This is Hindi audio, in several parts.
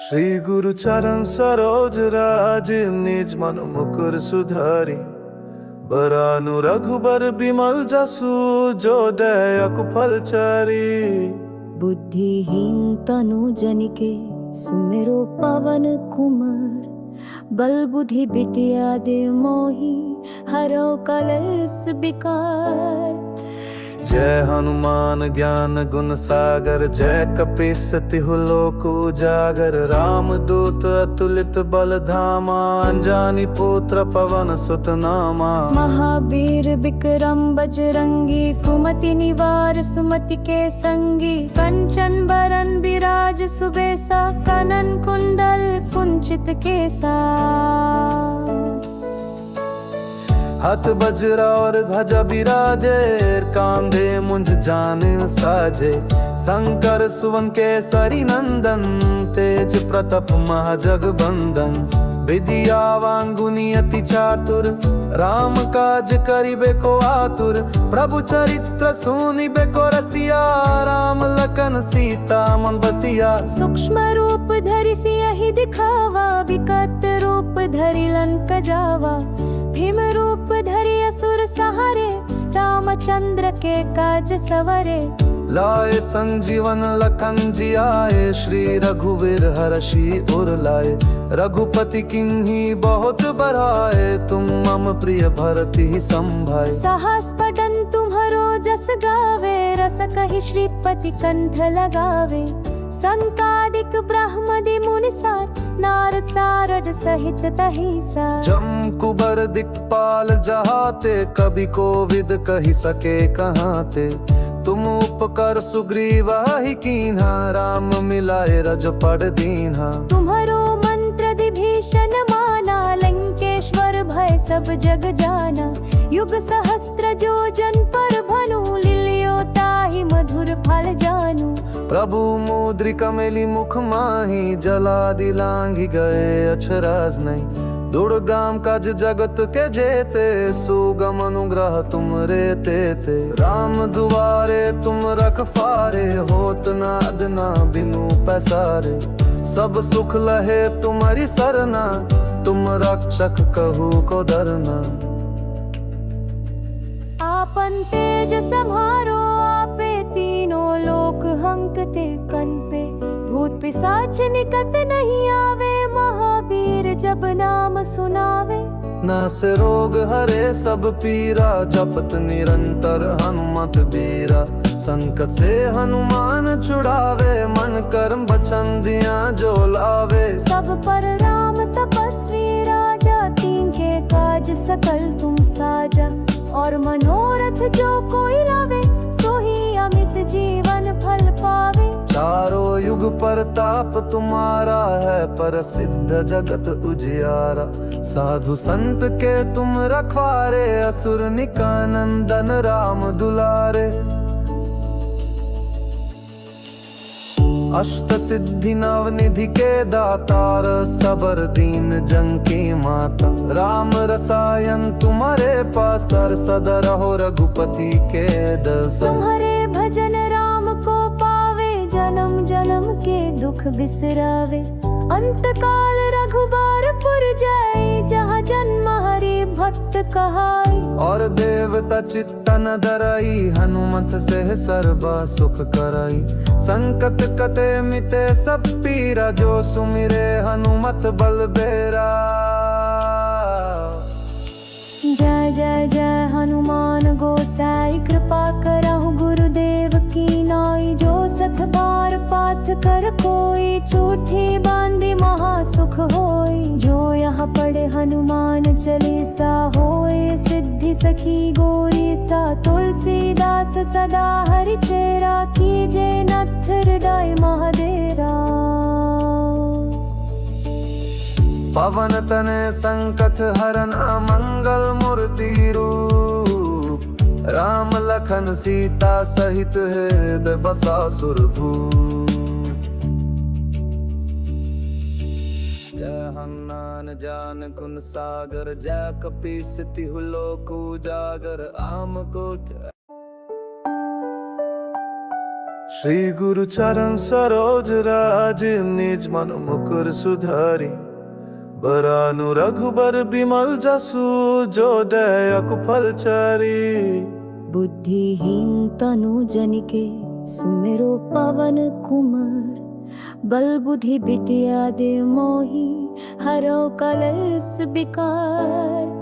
श्री गुरु चरण सरोज राज, निज मन मुकुर सुधारी। बरानु रघुबर बिमल जसु, जो दया कुफल चारी। बुद्धिहीन तनु जनिके सुमेरो पवन कुमार। बल बुद्धि बिटिया दे मोही, हरो कलेस विकार। जय हनुमान ज्ञान गुण सागर, जय कपीस तिहु लोक उजागर। राम दूत अतुलित बल धामा, अंजनी पुत्र पवन सुत नामा। महावीर विक्रम बजरंगी, कुमति निवार सुमति के संगी। कंचन बरन विराज सुबेसा, कनन कुंडल कुंचित केसा। हाथ बजरा और ध्वजा बिराजे, कांधे मुंज जाने साजे। शंकर सुवन केसरी नंदन, तेज प्रताप महाजगबंदन। विद्यावान गुणी अति चातुर, राम काज करिबे को आतुर। प्रभु चरित्र सुनिबे को रसिया, राम लखन सीता मन बसिया। सूक्ष्म रूप धरि सियहि दिखावा, विकट रूप धरि लंक जावा। भीम रूप धरि असुर सहारे, रामचंद्र के काज सवरे। लाए संजीवन लखन जियाए, श्री रघुवीर हर्षि उर लाए। रघुपति किन्ही बहुत बड़ाए, तुम मम प्रिय भरति संभाए। सहस पठन तुम्हरो जस गावे, रस कहि श्रीपति कंठ लगावे। संकादिक ब्रह्मदि मुनिसार, नारद सारद सहित तहिसा। जम कुबर दिक्पाल जहाते, कभी कोविद कहि सके कहाते। तुम उपकर सुग्रीवा ही कीन्हा, राम मिलाए रजपड़ दीन्हा। तुम्हरो मंत्र विभीषण माना, लंकेश्वर भय सब जग जाना। युग सहस्त्र जो जन पर भनु, लिलियो ताहि मधुर फल जानू। प्रभु मुद्रिका मेली मुख माही, जला दिलांघि गए अक्षराज नहीं। दुर्गम काज जगत के जेते, सुगम अनुग्रह तुम रे तेते। राम दुआरे तुम रखवारे, होत न अदना बिनु पैसारे। सब सुख लहे तुम्हारी सरना, तुम रक्षक कहू को डरना। आपन तेज सम्हारो आपे, तीनों लोक हंकते कनपे। भूत पिशाच निकट नहीं आवे, महावीर जब नाम सुनावे। नासे रोग हरे सब पीरा, जपत निरंतर हनुमत बीरा। संकट से हनुमान छुड़ावे, मन कर्म वचन दिया जो लावे। सब पर राम तपस्वी राजा, तिनके काज सकल तुम साजा। और मनोरथ जो कोई लावे, सोही अमित जीवन फल पावे। चारों युग परताप तुम्हारा है, प्रसिद्ध जगत उजियारा। साधु संत के तुम रखवारे, असुर निकानंदन राम दुलारे। अष्ट सिद्धि नवनिधि के दातार, सबर दीन जन की माता। राम रसायन तुम्हारे पास, सदा रहो रघुपति के दस। तुम्हारे भजन राम को पावे, जन्म जन्म के दुख बिसरावे। अंत काल रघुबर पुर जाई, जहाँ जन्म हरि भक्त कहाई। और देवता चित्तन धराई, हनुमत से सर्वा सुख कराई। संकट कटे मिटे सब पीरा, जो सुमिरे हनुमत बलबेरा। जय जय जय हनुमान गोसाई, कृपा करहु गुरुदेव की नाई। जो सत बार पाठ कर कोई, झूठी बांधी महासुख होई। जो यहाँ पढ़े हनुमान चालीसा, होए सिद्धि सखी गौरी सा। तुलसीदास सदा हरि चेरा, कीजे नथ हृदय महादेरा। पवन तनय संकट हरन, अमंगल मूर्ति रूप। राम लखन सीता सहित हृदय बसा सुरभूप। जय हनुमान ज्ञान गुण सागर, जय कपीस तिहु लोक उजागर। आम को श्री गुरु चरण सरोज राज निज मन मुकुर सुधारी बरानु रघुबर बिमल जसु जो दया कुफल चारी। बुद्धिहीन तनु जनिके सुमेरो पवन कुमार बल बुद्धि बिटिया दे मोही हरो कलेस विकार।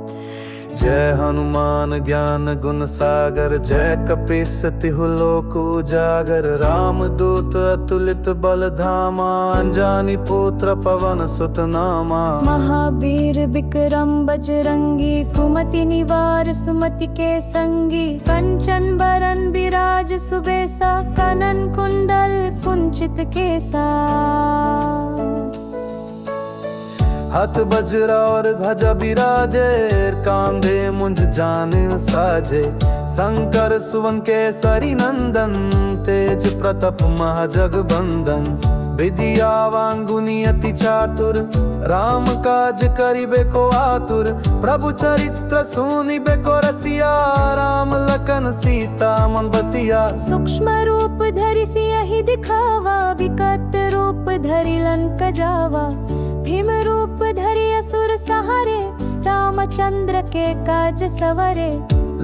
जय हनुमान ज्ञान गुण सागर जय कपीस तिहु लोक उजागर राम दूत अतुलित बल धामा अंजानी पुत्र पवन सुत नामा। महावीर विक्रम बजरंगी कुमति निवार सुमति के संगी कंचन बरन विराज सुबेसा कनन कुंडल कुंचित केसा। हाथ बजरा और ध्वजा बिराजे कांधे मुंज जान साजे शंकर सुवन केसरी नंदन तेज प्रताप महाजगबंदन। विद्यावान गुणी अति चातुर राम काज करिबे को आतुर प्रभु चरित्र सुनिबे को रसिया राम लखन सीता मन बसिया। सूक्ष्म रूप धरि सियहि दिखावा विकट रूप धरि लंक जावा भीम रूप धरि असुर सहारे रामचंद्र के काज सवरे।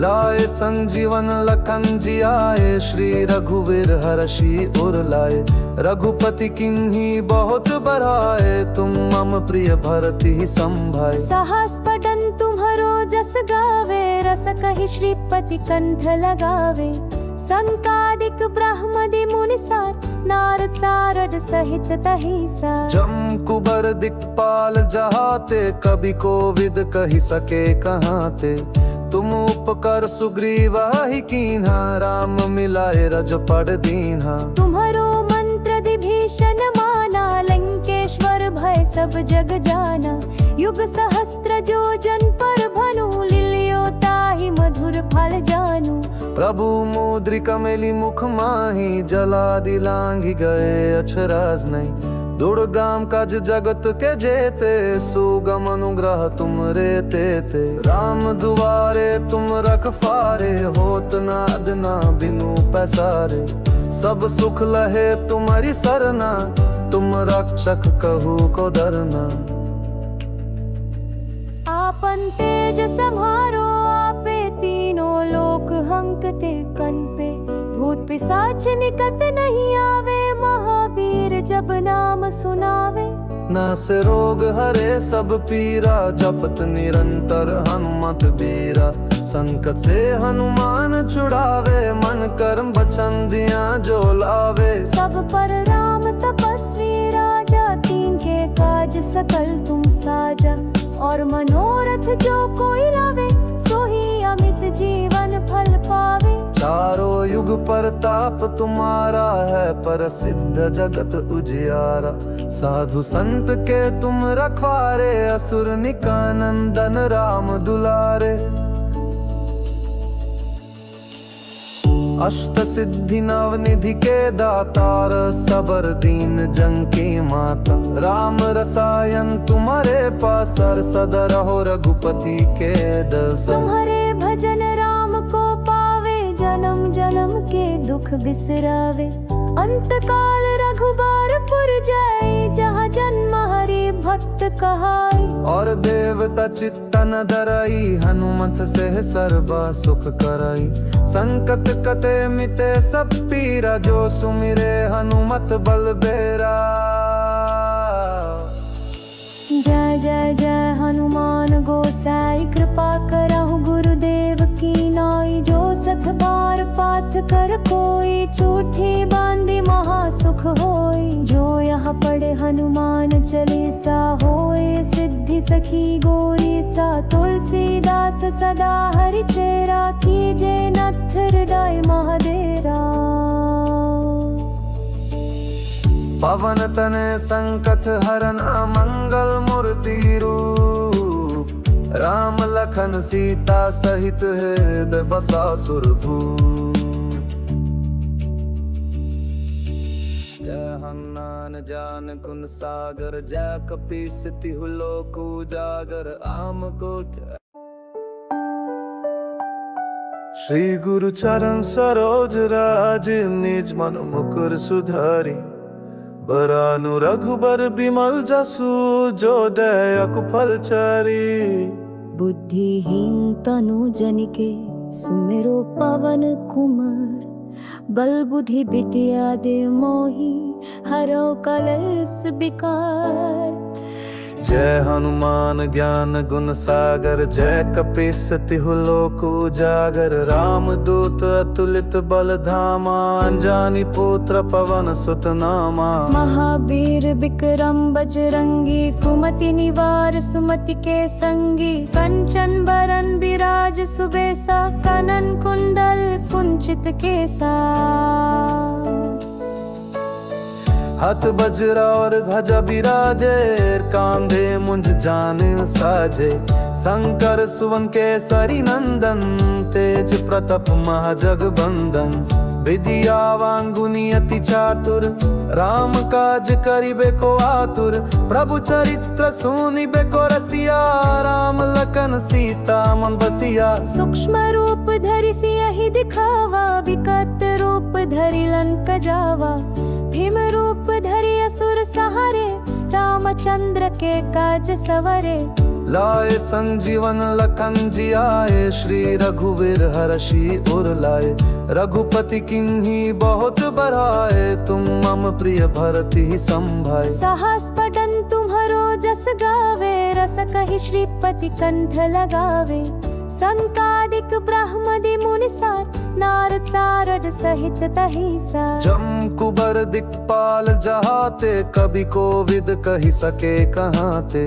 लाए संजीवन लखन जियाए श्री रघुवीर हर्षि उर लाए रघुपति किन्ही बहुत बड़ाए तुम मम प्रिय भरति संभाय। सहस पठन तुम्हरो जस गावे रस कहि श्रीपति कंठ लगावे संकादिक ब्रह्मदि मुनिसार नारद सारद सहित तहिसा। जम कुबर दिक्पाल जहाते कभी कोविद कही सके कहाते तुम उपकर सुग्रीवा ही कीन्हा राम मिलाए रजपड़ दीन्हा। तुम्हारो मंत्र विभीषण माना लंकेश्वर भय सब जग जाना युग सहस्त्र जो जन पर भनु लिलियो ताहि मधुर फल जानू। प्रभु मुद्रिका मेली मुख माही जला दिलांघि गए अक्षराज नहीं दुर्गम काज जगत के जेते सुगम अनुग्रह तुम रे तेते। राम दुआरे तुम रखवारे होत न अदना बिनु पैसारे सब सुख लहे तुम्हारी सरना तुम रक्षक कहू को डरना। आपन तेज सम्हारो आपे तीनों लोक हंकते कन पे भूत पिशाच निकट नहीं आवे महावीर जब नाम सुनावे। नासे रोग हरे सब पीरा जपत निरंतर हनुमत बीरा संकट से हनुमान छुड़ावे मन कर्म वचन दिया जो लावे। सब पर राम तपस्वी राजा तीन के काज सकल तुम साजा और मनोरथ जो कोई लावे सोही अमित जीवन फल पावे। चारों युग परताप तुम्हारा है प्रसिद्ध जगत उजियारा साधु संत के तुम रखवारे असुर निकानंदन राम दुलारे। अष्ट सिद्धि नवनिधि के दातार सबर दीन जन की माता राम रसायन तुम्हारे पास सदा रहो रघुपति के दस। तुम्हारे भजन राम को पावे जन्म जन्म के दुख बिसरावे अंत काल रघुबर पुर जाए जहाँ जन्म हरि भक्त कहाई। और देवता चित्तन धराई हनुमत से सर्वा सुख कराई संकट कटे मिटे सब पीरा जो सुमिरे हनुमत बलबेरा। जय जय जय हनुमान गोसाई कृपा करहु गुरुदेव की नाई जो सत बार पाठ कर कोई झूठी बांधी महासुख होई। जो यह पढ़े हनुमान चालीसा होए सिद्धि सखी गौरी सा तुलसीदास सदा हरि चेरा कीजे नथ हृदय महादेरा। पवन तने संकट हरन अमंगल मूर्ति रूप राम लखन सीता सहित हृदय बसा सुरभूप। जय हनुमान ज्ञान गुण सागर जय कपीस तिहु लोक उजागर आम को श्री गुरु चरण सरोज राज निज मन मुकुर सुधारी बरानु रघुबर बिमल जसु जो दयक फल चारी। बुद्धिहीन तनु जनिके सुमेरो पवन कुमार बल बुद्धि बिटिया दे मोही हरो कलेस विकार। जय हनुमान ज्ञान गुण सागर जय कपीस तिहु लोक उजागर राम दूत अतुलित बल धामा अंजानी पुत्र पवन सुत नामा। महावीर विक्रम बजरंगी कुमति निवार सुमति के संगी कंचन बरन विराज सुबेसा कनन कुंडल कुंचित केसा। हाथ बजरा और ध्वजा विराजे कांधे मुंज जान साजे शंकर सुवन केसरी नंदन तेज प्रताप महाजगबंदन। विद्यावान गुणी अति चातुर राम काज करिबे को आतुर प्रभु चरित्र सुनिबे को रसिया राम लखन सीता मन बसिया। सूक्ष्म रूप धरि सियहि दिखावा विकट रूप धरि लंक जावा। भीम रूप धरि असुर सहारे रामचंद्र के काज सवरे। लाए संजीवन लखन जियाए श्री रघुवीर हरषि उर लाए। रघुपति किन्ही बहुत बढ़ाए तुम मम प्रिय भरति संभाए। सहस पठन तुम्हरो जस गावे रस कहि श्रीपति कंठ लगावे। संतादिक ब्रह्मदि मुनिसार नारद सारद सहित तहिसा। जम कुबर दिक्पाल जहाते कभी कोविद कही सके कहाते।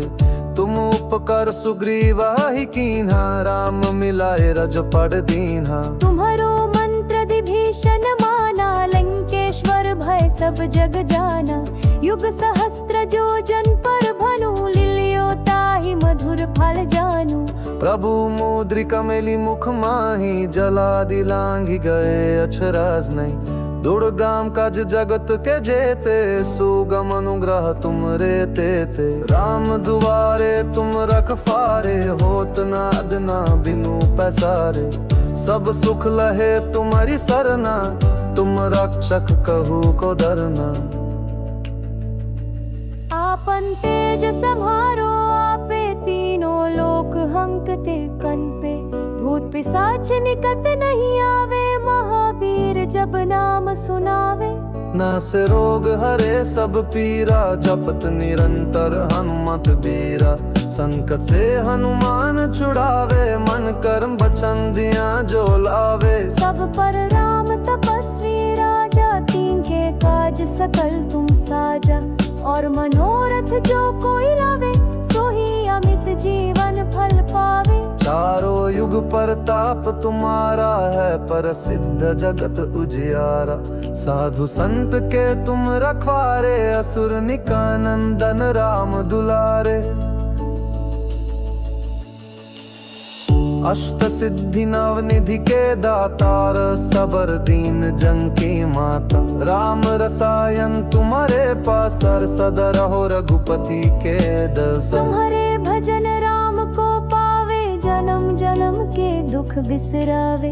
तुम उपकर सुग्रीव ही कीन्हा राम मिलाए रजपड़ दीन्हा। तुम्हरो मंत्र विभीषण माना लंकेश्वर भय सब जग जाना। युग सहस्त्र जो जन पर भनु लिलियो ताहि मधुर फल जानू। प्रभु मुद्रिका मेली मुख माही जला दिलांघि गए अक्षराज नहीं। दुर्गम काज जगत के जेते सुगम अनुग्रह तुम रे तेते। राम दुआरे तुम रखवारे होत न अदना बिनु पैसारे। सब सुख लहे तुम्हारी सरना तुम रक्षक कहू को डरना। आपन तेज सम्हारो आपे तीनों लोक हंकते कनपे। भूत पिशाच निकट नहीं आवे महावीर जब नाम सुनावे। नासे रोग हरे सब पीरा जपत निरंतर हनुमत बीरा। संकट से हनुमान छुड़ावे मन कर्म वचन दिया जो लावे। सब पर राम तपस्वी राजा तीन के काज सकल तुम साजा। और मनोरथ जो कोई लावे सोही अमित जीवन फल पावे। चारों युग परताप तुम्हारा है प्रसिद्ध जगत उजियारा। साधु संत के तुम रखवारे असुर निकानंदन राम दुलारे। अष्ट सिद्धि नवनिधि के दातार सबर दीन जन की माता। राम रसायन तुम्हारे पास सदा रहो रघुपति के दर्शन। तुम्हारे भजन राम को पावे जन्म जन्म के दुख बिसरावे।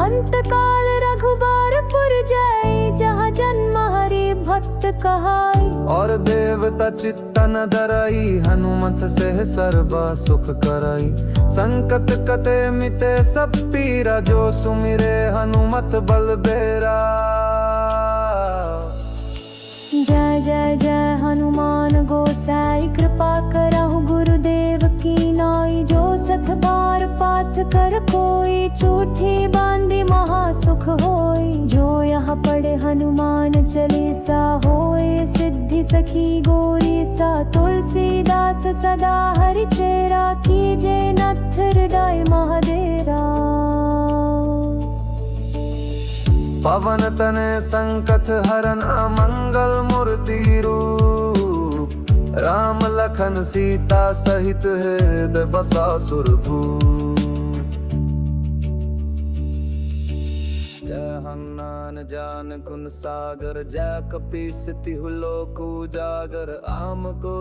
अंत काल रघुबर पुर जाए जहाँ जन्म हरि भक्त कहाई। और देवता चित्तन धराई हनुमत से सर्वा सुख कराई। संकट कटे मिटे सब पीरा जो सुमिरे हनुमत बलबेरा। जय जय जय हनुमान गोसाई कृपा करहु गुरुदेव की नाई। जो सत बार पाठ कर कोई झूठी बांधी महासुख होई। जो यहाँ पढ़े हनुमान चालीसा होए सिद्धि सखी गौरी सा। तुलसीदास सदा हरि चेरा कीजे नथ हृदय महादेरा। पवन तने संकट हरन अमंगल मूर्ति रूप। राम लखन सीता सहित हृदय बसा सुरभूप। जय हनुमान ज्ञान गुण सागर जय कपीस तिहु लोक उजागर। आम को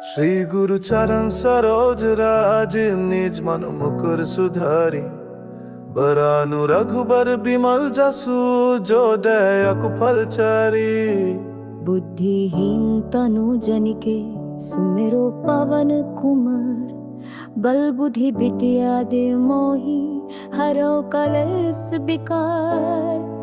श्री गुरु चरण सरोज राज निज मन मुकुर सुधारी बरानु रघुबर बिमल जसु जो दया कुफल चारी। बुद्धिहीन तनु जनिके सुमेरो पवन कुमार बल बुद्धि बिटिया दे मोही हरो कलेस विकार।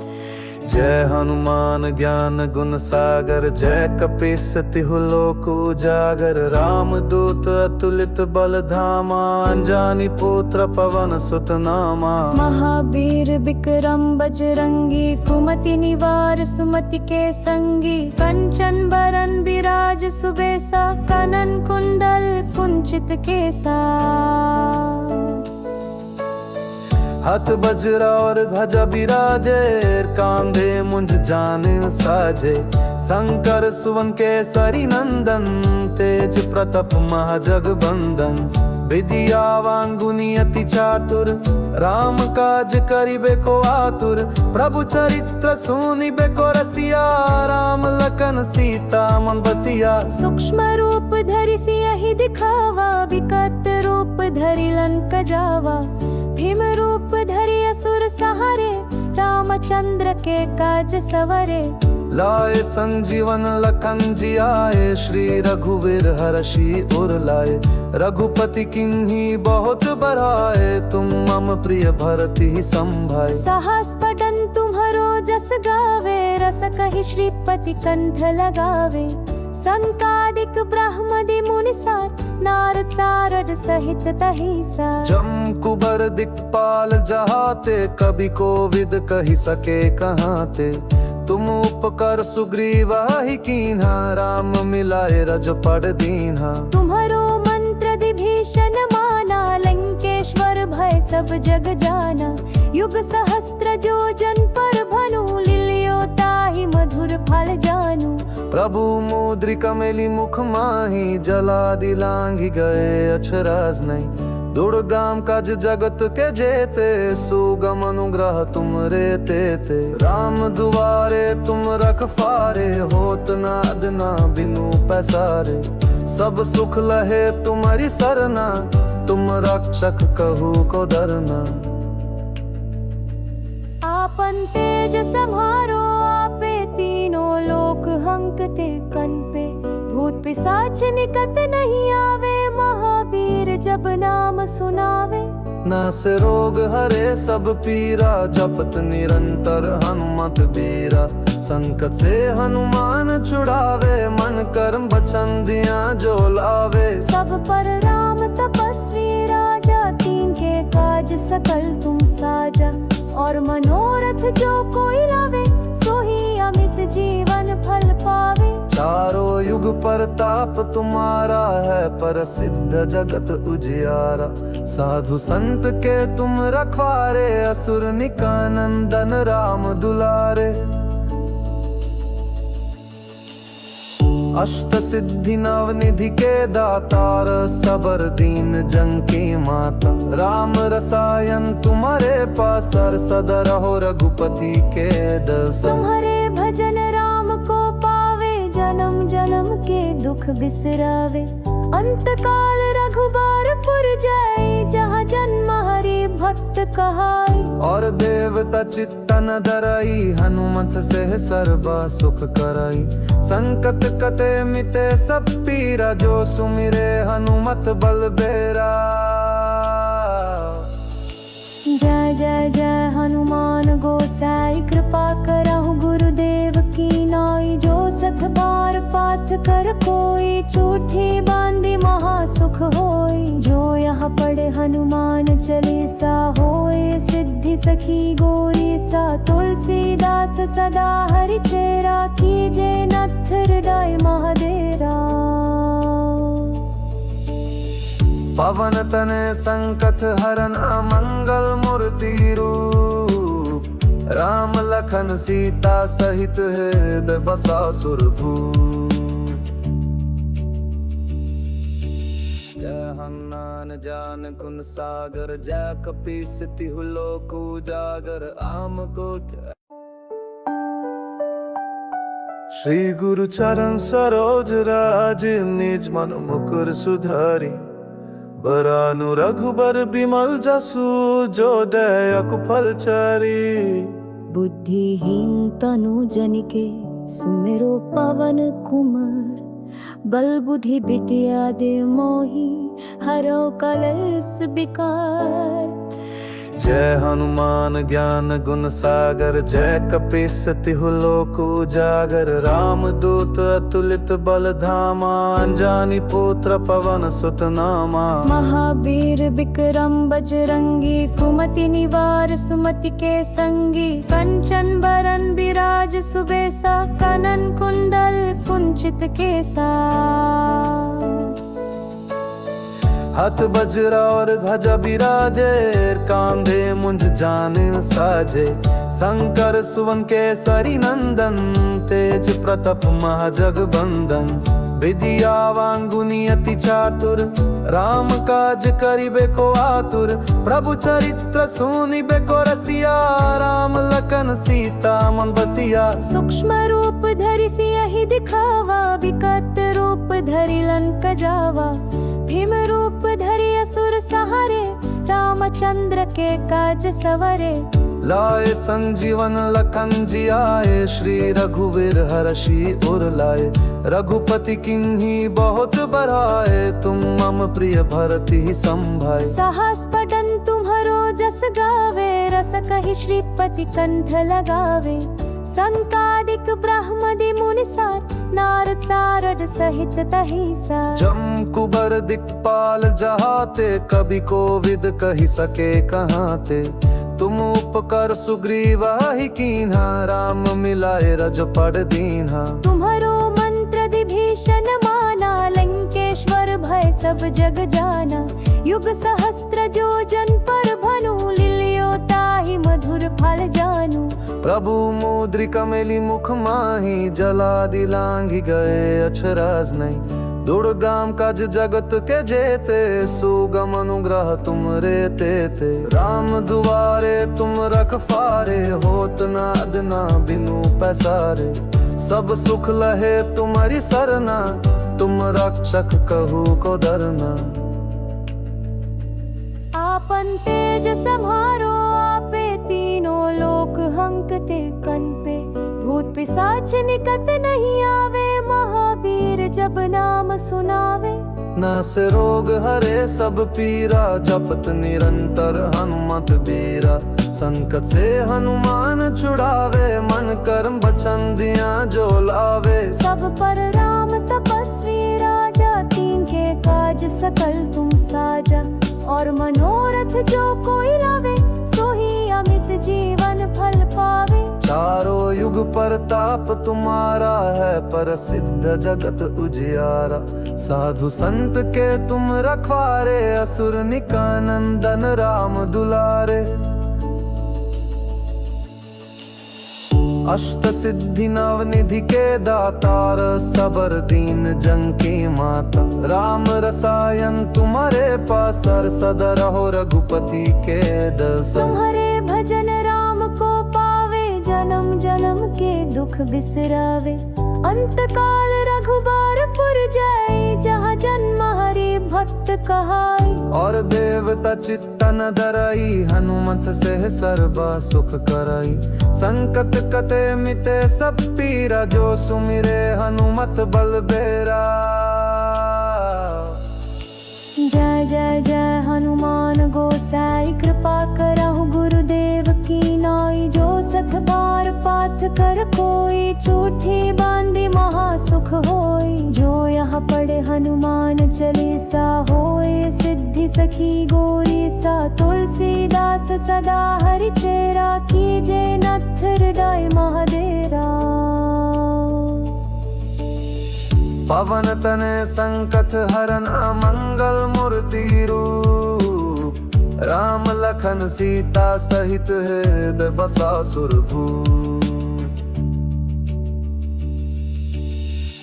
जय हनुमान ज्ञान गुण सागर जय कपीस तिहु लोक उजागर राम दूत अतुलित बल धामा अंजानी पुत्र पवन सुत नामा। महावीर विक्रम बजरंगी कुमति निवार सुमति के संगी कंचन बरन विराज सुबेसा कनन कुंडल कुंचित केसा। हाथ वज्र और ध्वजा बिराजे कांधे मुंज जाने साजे शंकर सुवन केसरी नंदन तेज प्रताप महाजगबंदन। विद्यावान गुणी अति चातुर राम काज करिबे को आतुर प्रभु चरित्र सुनिबे को रसिया राम लखन सीता मन बसिया। सूक्ष्म रूप धरि सियहि दिखावा विकट रूप धरि लंक जावा। भीम रूप धरि असुर सहारे रामचंद्र के काज सवरे। लाए संजीवन लखन जियाए श्री रघुवीर हर्षि उर लाए। रघुपति किन्ही बहुत बड़ाए तुम मम प्रिय भरति संभाए। सहस पठन तुम्हरो जस गावे रस कहि श्रीपति कंठ लगावे। संकादिक ब्रह्मदि मुनिसार नारद सारद सहित तहिसा। जम कुबर दिक्पाल जहाते कभी कोविद कही सके कहाते। तुम उपकर सुग्रीव ही कीन्हा राम मिलाए रजपड़ दीन्हा। तुम्हारो मंत्र विभीषण माना लंकेश्वर भय सब जग जाना। युग सहस्त्र जो जन पर भनु लिलियो ताहि मधुर फल जानू। प्रभु मुद्रिका मेली मुख माही जला दिलांघि गए अक्षराज नहीं। दुर्गम काज जगत के जेते सुगम अनुग्रह तुम रे तेते। राम दुआरे तुम रखवारे होत न अदना बिनु पैसारे। सब सुख लहे तुम्हारी सरना तुम रक्षक कहू को डरना। आपन तेज सम्हारो आपे तीनों लोक हंकते कन पे। भूत पिशाच निकट नहीं आवे महावीर जब नाम सुनावे। नासे रोग हरे सब पीरा जपत निरंतर हनुमत बीरा। संकट से हनुमान छुड़ावे मन कर्म वचन दिया जो लावे। सब पर राम तपस्वी राजा तीन के काज सकल तुम साजा। और मनोरथ जो कोई लावे सोही अमित जीवन फल पावे। चारों युग परताप तुम्हारा है प्रसिद्ध जगत उजियारा। साधु संत के तुम रखवारे असुर निकानंदन राम दुलारे। अष्ट सिद्धि नवनिधि के दातार सबर दीन जन की माता। राम रसायन तुम्हारे पास सदा रहो रघुपति के दर्शन। तुम्हारे भजन राम को पावे जन्म जन्म के दुख बिसरावे। अंत काल रघुबर पुर जाए जहाँ जन्म हरि भक्त कहाई। और देवता चित्तन धराई हनुमत से सर्वा सुख कराई। संकट कटे मिटे सब पीरा जो सुमिरे हनुमत बलबेरा। जय जय जय हनुमान गोसाई कृपा करहु गुरुदेव की नाई। जो सत बार पाठ कर कोई झूठी बांधी महासुख होई। जो यहाँ पढ़े हनुमान चालीसा होए सिद्धि सखी गौरी सा। तुलसीदास सदा हरि चेरा कीजे नथ हृदय महादेरा। पवन तने संकट हरन मंगल मूर्ति रूप। राम लखन सीता सहित हृदय बसा सुरभूप। जय हनुमान ज्ञान गुण सागर जय कपीस तिहु लोक उजागर। आम गोत्र श्री गुरु चरण सरोज राज, निज मन मुकुर सुधारी। बरानु रघुबर बिमल जसु, जो दया कुफल चारी। बुद्धिहीन तनु जनिके, सुमेरो पवन कुमार। बल बुद्धि बिटिया दे मोही, हरो कलेस विकार। जय हनुमान ज्ञान गुण सागर, जय कपीस तिहु लोक उजागर। राम दूत अतुलित बल धामा, अंजनी पुत्र पवन सुत नामा। महावीर विक्रम बजरंगी, कुमति निवार सुमति के संगी। कंचन बरन विराज सुबेसा, कनन कुंडल कुंचित केसा। हाथ वज्र और ध्वजा बिराजे, कांधे मुंज जाने साजे। शंकर सुवन केसरी नंदन, तेज प्रताप महाजगबंदन। विद्यावान गुणी अति चातुर, राम काज करिबे को आतुर। प्रभु चरित्र सुनिबे को रसिया, राम लखन सीता मन बसिया। सूक्ष्म रूप धरि सियहि दिखावा, विकट रूप धरि लंक जावा। भीम रूप धरि असुर सहारे, रामचंद्र के काज सवरे। लाए संजीवन लखन जियाए, श्री रघुवीर हर्षि उर लाए। रघुपति किन्ही बहुत बड़ाए, तुम मम प्रिय भरति संभाय। सहस पठन तुम्हरो जस गावे, रस कहि श्रीपति कंठ लगावे। संकादिक ब्रह्मदि मुनिसार, नारद सारद सहित तहिसा। जम कुबर दिक्पाल जहाते, कवि कोविद कहि सके कहाते। तुम उपकर सुग्रीव ही कीन्हा, राम मिलाए रजपड़ दीन्हा। तुम्हरो मंत्र विभीषण माना, लंकेश्वर भय सब जग जाना। युग सहस्त्र जो जन पर भनु, लिलियो ताहि मधुर फल जानू। प्रभु मुद्रिका मेली मुख माही, जला दिलांघि गए अक्षराज नहीं। दुर्गम काज जगत के जेते, सुगम अनुग्रह तुम रे तेते। राम दुआरे तुम रखवारे, होत न अदना बिनु पैसारे। सब सुख लहे तुम्हारी सरना, तुम रक्षक कहू को डरना। आपन तेज सम्हारो आपे, तीनों लोक हंकते कनपे। भूत पिशाच निकट नहीं आवे, महावीर जब नाम सुनावे। नासे रोग हरे सब पीरा, जपत निरंतर हनुमत बीरा। संकट से हनुमान छुड़ावे, मन कर्म वचन दिया जो लावे। सब पर राम तपस्वी राजा, तीन के काज सकल तुम साजा। और मनोरथ जो कोई लावे, सोही अमित जीवन फल पावे। चारों युग परताप तुम्हारा है, प्रसिद्ध जगत उजियारा। साधु संत के तुम रखवारे, असुर निकानंदन राम दुलारे। अष्ट सिद्धि नवनिधि के दातार, सबर दीन जन की माता। राम रसायन तुम्हारे पासर, सदा रहो रघुपति के दस। तुम्हारे भजन राम को पावे, जन्म जन्म के दुख बिसरावे। अंत काल रघुबारपुर जाए, जहाँ जन्म हरि भक्त कहाई। और देवता चित्तन धराई, हनुमत से सर्वा सुख कराई। संकट कटे मिटे सब पीरा, जो सुमिरे हनुमत बलबेरा। जय जय जय हनुमान गोसाई, कृपा करहु गुरुदेव की नाई। जो सत बार पाठ कर कोई, झूठी बांधी महासुख होई। जो यह पढ़े हनुमान चालीसा, होए सिद्धि सखी गौरी सा। तुलसीदास सदा हरि चेरा, कीजे नथ हृदय महाडेरा। पवन तने संकट हरन, मंगल मूर्ति रूप। राम लखन सीता सहित हृदय बसा सुरभूप।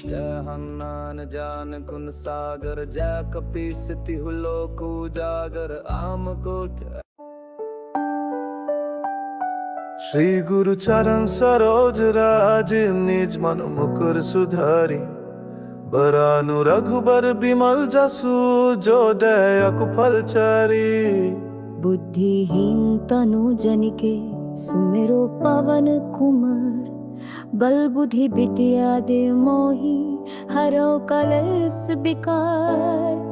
जय हनुमान ज्ञान गुण सागर, जय कपीस तिहु लोक उजागर। आम कोट श्री गुरु चरण सरोज राज निज मन मुकुर सुधारी बरानु रघुबर बिमल जसु जो दया कुफल चारी। बुद्धिहीन तनु जनिके सुमेरो पवन कुमार बल बुद्धि बिटिया दे मोही हरो कलेस विकार।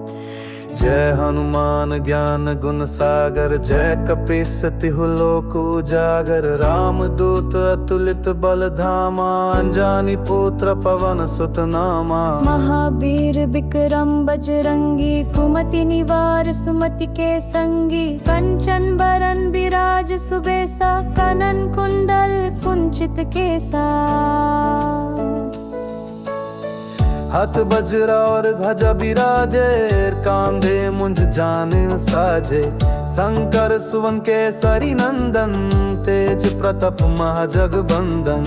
जय हनुमान ज्ञान गुण सागर जय कपीस तिहु लोक उजागर राम दूत अतुलित बल धामा अंजानी पुत्र पवन सुत नामा। महावीर विक्रम बजरंगी कुमति निवार सुमति के संगी कंचन बरन विराज सुबेसा कनन कुंडल कुंचित केसा। हाथ बजरा और ध्वजा बिराजे कांधे मुंज जाने साजे शंकर सुवन केसरी नंदन तेज प्रताप महाजगबंदन।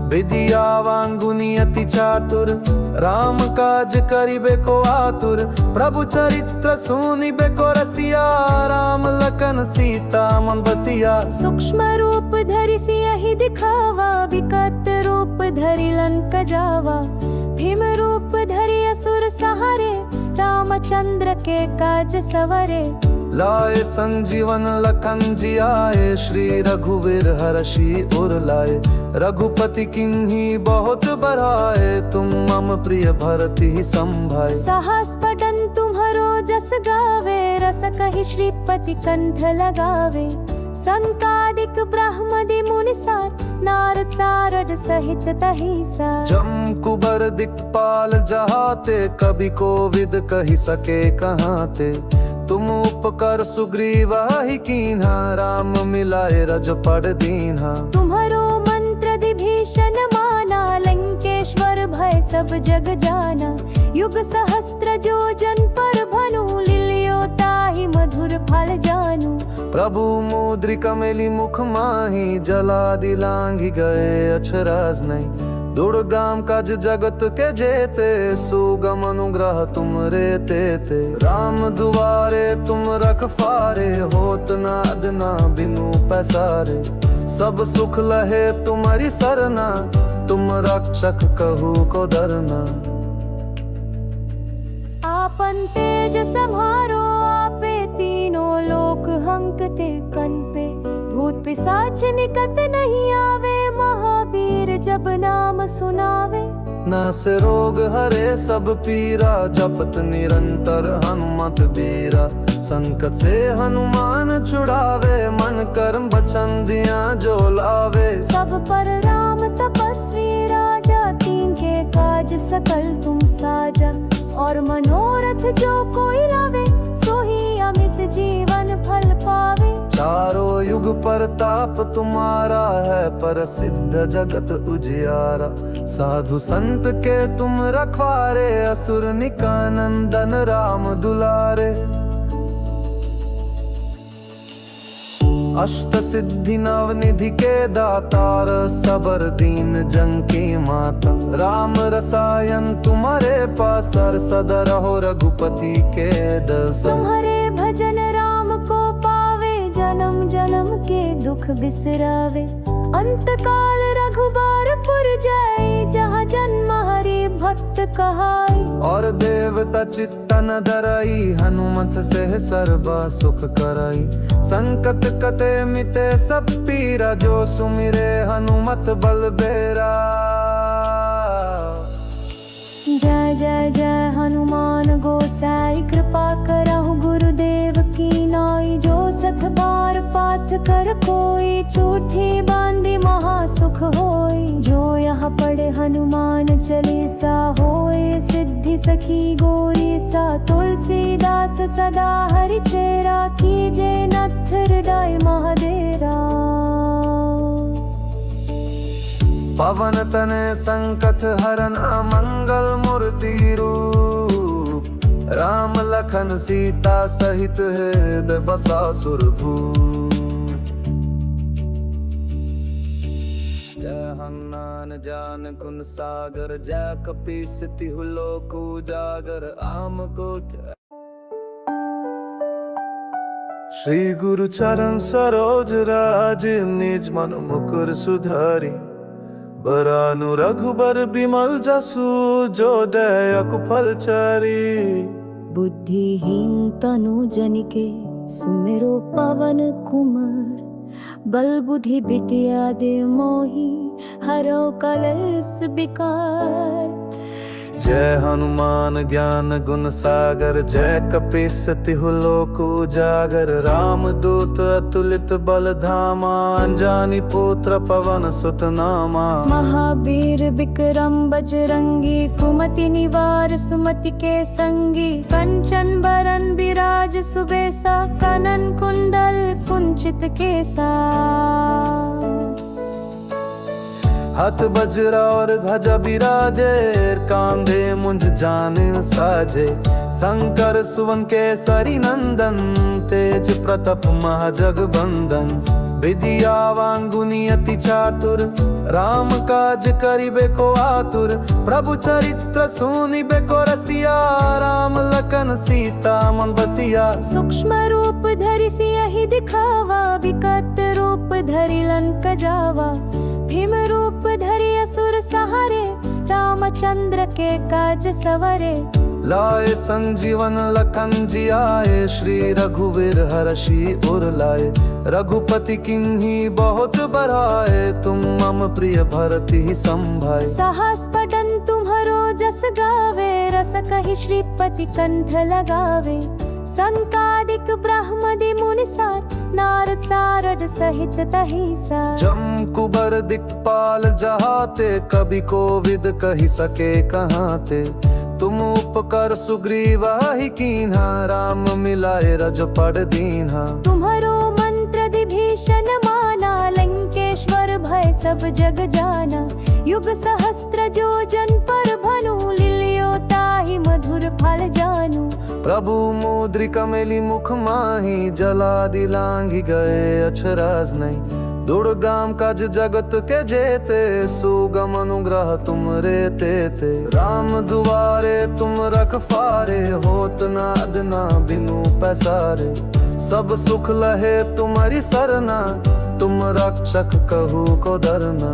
विद्यावान गुणी अति चातुर राम काज करिबे को आतुर प्रभु चरित्र सुनिबे को रसिया राम लखन सीता मन बसिया। सूक्ष्म रूप धरि सियहि दिखावा विकट रूप धरि लंक जावा। भीम रूप धरि असुर सहारे रामचंद्र के काज सवरे। लाए संजीवन लखन जियाए श्री रघुवीर हर्षि उर लाए। रघुपति किन्ही बहुत बड़ाए तुम मम प्रिय भरति संभाए। सहस पठन तुम्हरो जस गावे रस कहि श्रीपति कंठ लगावे। संकादिक ब्रह्मदि मुनिसार नारद सारद सहित तहिसा। जम कुबर दिक्पाल जहाते कभी कोविद कही सके कहाते। तुम उपकर सुग्रीव ही कीन्हा राम मिलाए रजपड़ दीन्हा। तुम्हरो मंत्र विभीषण माना लंकेश्वर भय सब जग जाना। युग सहस्त्र जो जन पर भनु लिलियो ताहि मधुर फल जानू। प्रभु मुद्रिका मेली मुख माही जला दिलांघि गए अक्षराज नहीं। दुर्गम काज जगत के जेते सुगम अनुग्रह तुम रे तेते। राम दुआरे तुम रखवारे होत न अदना बिनु पैसारे। सब सुख लहे तुम्हारी सरना तुम रक्षक कहू को डरना। आपन तेज सम्हारो आपे तीनों लोक हंकते कनपे। भूत पिशाच निकट नहीं आवे महावीर जब नाम सुनावे। नासे रोग हरे सब पीरा जपत निरंतर हनुमत बीरा। संकट से हनुमान छुड़ावे मन कर्म वचन दिया जो लावे। सब पर राम तपस्वी राजा तीन के काज सकल तुम साजा। और मनोरथ जो कोई लावे सोही अमित जीवन फल पावे। चारों युग परताप तुम्हारा है प्रसिद्ध जगत उजियारा। साधु संत के तुम रखवारे असुर निकानंदन राम दुलारे। अष्ट सिद्धि नवनिधि के दातार सबर दीन जन की माता। राम रसायन तुम्हारे पास सदा रहो रघुपति के दस। तुम्हारे भजन राम को पावे जन्म जन्म के दुख बिसरावे। अंत काल रघुबारपुर जाए जहाँ जन्म हरि भक्त कहाई। और देवता चित्तन धराई हनुमत से सर्वा सुख कराई। संकट कटे मिटे सब पीरा जो सुमिरे हनुमत बलबेरा। जय जय जय हनुमान गोसाई कृपा करहु गुरुदेव की नाई। जो सत बार पाठ कर कोई झूठी बांधी महासुख होई। जो यहाँ पढ़े हनुमान चालीसा होए सिद्धि सखी गौरी सा। तुलसीदास सदा हरि चेरा कीजे नथ हृदय महादेरा। पवन तने संकट हरन मंगल मूर्ति रूप। राम लखन सीता सहित हृदय बसा सुरभूप। जय हनुमान ज्ञान गुण सागर जय कपीस तिहु लोक उजागर। आम को श्री गुरु चरण सरोज राज, निज मन मुकुर सुधारी। बरानु रघुबर बिमल जसु, जो दया कुफल चारी। बुद्धिहीन तनु जनिके, सुमेरो पवन कुमार। बल बुद्धि बिटिया दे मोही, हरो कलेस विकार। जय हनुमान ज्ञान गुण सागर, जय कपीस तिहु लोक उजागर। राम दूत अतुलित बल धामा, अंजनी पुत्र पवन सुत नामा। महावीर विक्रम बजरंगी, कुमति निवार सुमति के संगी। कंचन बरन विराज सुबेसा, कनन कुंडल कुंचित केसा। हाथ बजरा और ध्वजा बिराजे, कांधे मुंज जाने साजे। शंकर सुवन केसरी नंदन, तेज प्रताप महाजगबंदन। विद्यावान गुणी अति चातुर, राम काज करिबे को आतुर। प्रभु चरित्र सुनिबे को रसिया, राम लखन सीता मन बसिया। सूक्ष्म रूप धरि सियहि दिखावा, विकट रूप धरि लंक जावा। भीम रूप धरि असुर सहारे, रामचंद्र के काज सवरे। लाए संजीवन लखन जियाए, श्री रघुवीर हर्षि उर लाए। रघुपति किन्ही बहुत बड़ाए, तुम मम प्रिय भरति संभाय। सहस पठन तुम्हरो जस गावे, रस कहि श्रीपति कंठ लगावे। संकादिक ब्रह्मदि मुनिसार, नारद सारद सहित तहिसा। जम कुबर दिक्पाल जहाते, कभी कोविद कहि सके कहाते। तुम उपकर सुग्रीवा ही कीन्हा, राम मिलाए रजपड़ दीन्हा। तुम्हरो मंत्र विभीषण माना, लंकेश्वर भय सब जग जाना। युग सहस्त्र जो जन पर भनु, लिलियो ताहि मधुर फल जानू। प्रभु मुद्रिका मेली मुख माही, जला दिलांघि गए अक्षराज नहीं। दुर्गम काज जगत के जेते, सुगम अनुग्रह तुम रे तेते। राम दुआरे तुम रखवारे, होत न अदना बिनु पैसारे। सब सुख लहे तुम्हारी सरना, तुम रक्षक कहू को डरना।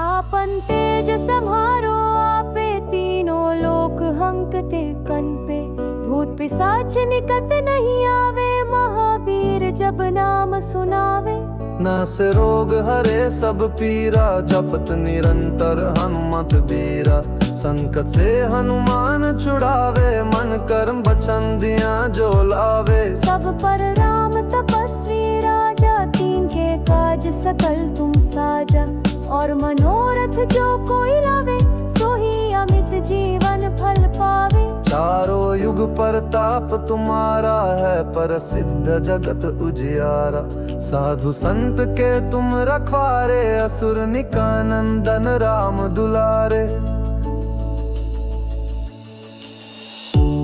आपन तेज सम्हारो आपे, तीनों लोक हंकते कनपे। भूत पिशाच निकट नहीं आवे, महावीर जब नाम सुनावे। नासे रोग हरे सब पीरा, जपत निरंतर हनुमत बीरा। संकट से हनुमान छुड़ावे, मन कर्म वचन दिया जो लावे। सब पर राम तपस्वी राजा, तीन के काज सकल तुम साजा। और मनोरथ जो कोई लावे, सोही अमित जीवन फल पावे। चारों युग परताप तुम्हारा है, प्रसिद्ध जगत उजियारा। साधु संत के तुम रखवारे, असुर निकानंदन राम दुलारे।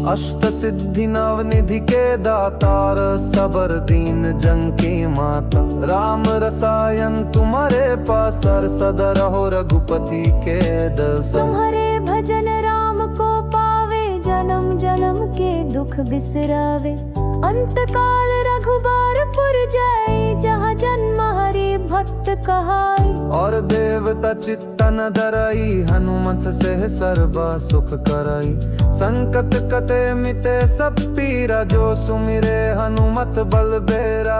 अष्ट सिद्धि नवनिधि के दातार, सबर दीन जन की माता। राम रसायन तुम्हारे पास, सदा रहो रघुपति के दस। तुम्हारे भजन राम को पावे, जन्म जन्म के दुख बिसरावे। अंत काल रघुबर पुर जाई, जहाँ जन्म हरि भक्त कहाई। और देवता चित्तन धराई, हनुमत से सर्वा सुख कराई। संकट कटे मिटे सब पीरा, जो सुमिरे हनुमत बलबेरा।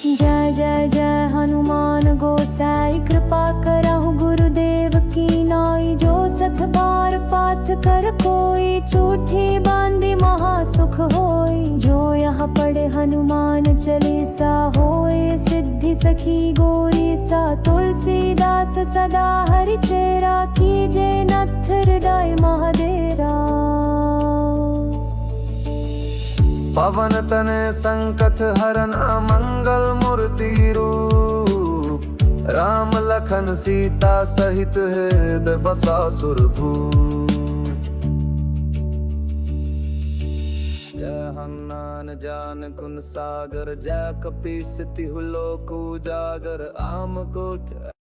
जय जय जय हनुमान गोसाई, कृपा करहु गुरुदेव की नाई। जो सत बार पाठ कर कोई, झूठी बांधी महासुख होई। जो यहाँ पढ़े हनुमान चालीसा, होए सिद्धि सखी गौरी सा। तुलसीदास सदा हरि चेरा, कीजे नथ हृदय महादेरा। पवन तने संकट हरन, अमंगल मूर्ति रूप। राम लखन सीता सहित हृदय बसा सुरभूप। जय हनुमान ज्ञान गुण सागर, जय कपीस तिहु लोक उजागर। आम को